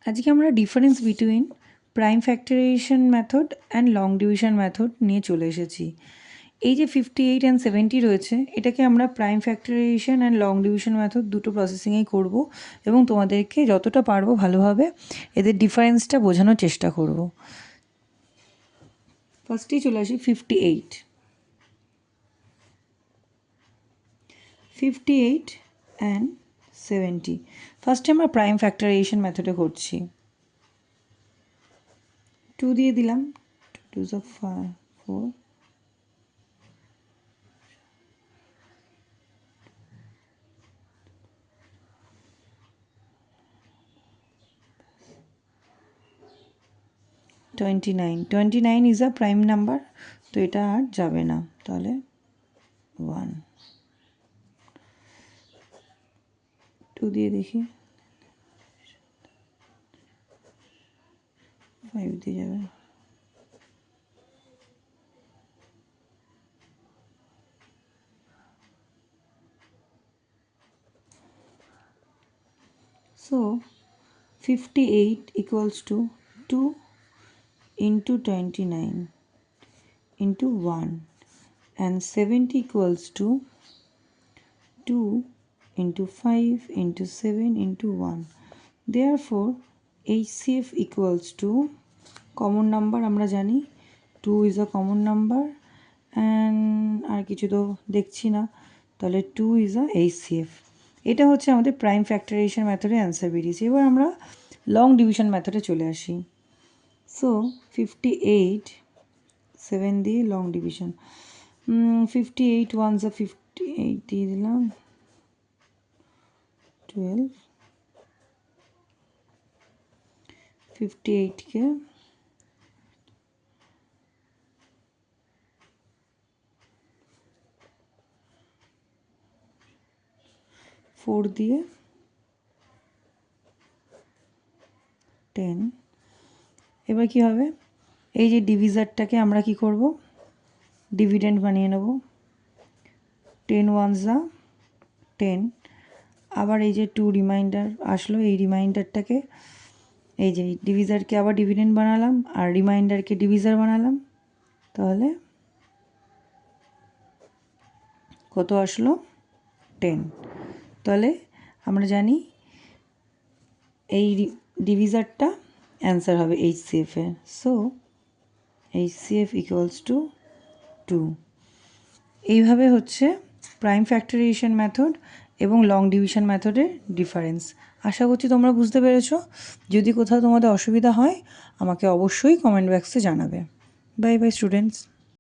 আজকে আমরা difference between prime factorisation method and long division method নিয়ে চলে এসেছি। এই যে 58 অ্যান্ড 70 রয়েছে, এটাকে আমরা prime factorisation and long division method দুটো প্রসেসিংয়েই করব এবং তোমাদেরকে যতটা পারবো ভালোভাবে এদের ডিফারেন্সটা বোঝানোর চেষ্টা করব। ফার্স্টেই চলে আসি 58 অ্যান্ড 70। ফার্স্টে আমরা প্রাইম ফ্যাক্টরাইজেশন মেথডে করছি। 2 দিয়ে দিলাম, 2 2 4, 29। 29 ইজ আ প্রাইম নাম্বার, তো এটা আর যাবে না, তাহলে 1। 2 দিয়ে দেখি, 5 দিয়ে যাবে। So 58 equals to 2 into 29 into 1, and 70 equals to 2 into 5 into 7 into 1. Therefore HCF equals to, common number আমরা জানি 2 is a common number, and আর কিছু তো দেখছি না, তাহলে 2 is a HCF। এটা হচ্ছে আমাদের প্রাইম ফ্যাক্টরাইজেশন মেথডের অ্যান্সার বেরিয়েছে। এবার আমরা লং ডিভিশন মেথডে চলে আসি। সো 58, 7 দিয়ে লং ডিভিশন, 58 1 যা 58 দিয়ে দিলাম, 12, 58কে 4 দিয়ে 10। এবার কি হবে, এই যে ডিভিজারটাকে আমরা কি করব, ডিভিডেন্ড বানিয়ে নেব। 10 1 যা 10, আবার এই যে 2 রিমাইন্ডার আসলো, এই রিমাইন্ডারটাকে, এই যে ডিভিজারকে আবার ডিভিডেন্ড বানালাম আর রিমাইন্ডারকে ডিভিজার বানালাম, তাহলে কত আসলো, 10। তাহলে আমরা জানি এই ডিভিজারটা অ্যান্সার হবে HCF এর। So HCF equals to 2। এইভাবে হচ্ছে প্রাইম ফ্যাক্টরাইজেশন মেথড এবং লং ডিভিশন মেথডের ডিফারেন্স। আশা করছি তোমরা বুঝতে পেরেছো। যদি কোথাও তোমাদের অসুবিধা হয় আমাকে অবশ্যই কমেন্ট বক্সে জানাবে। Bye bye students.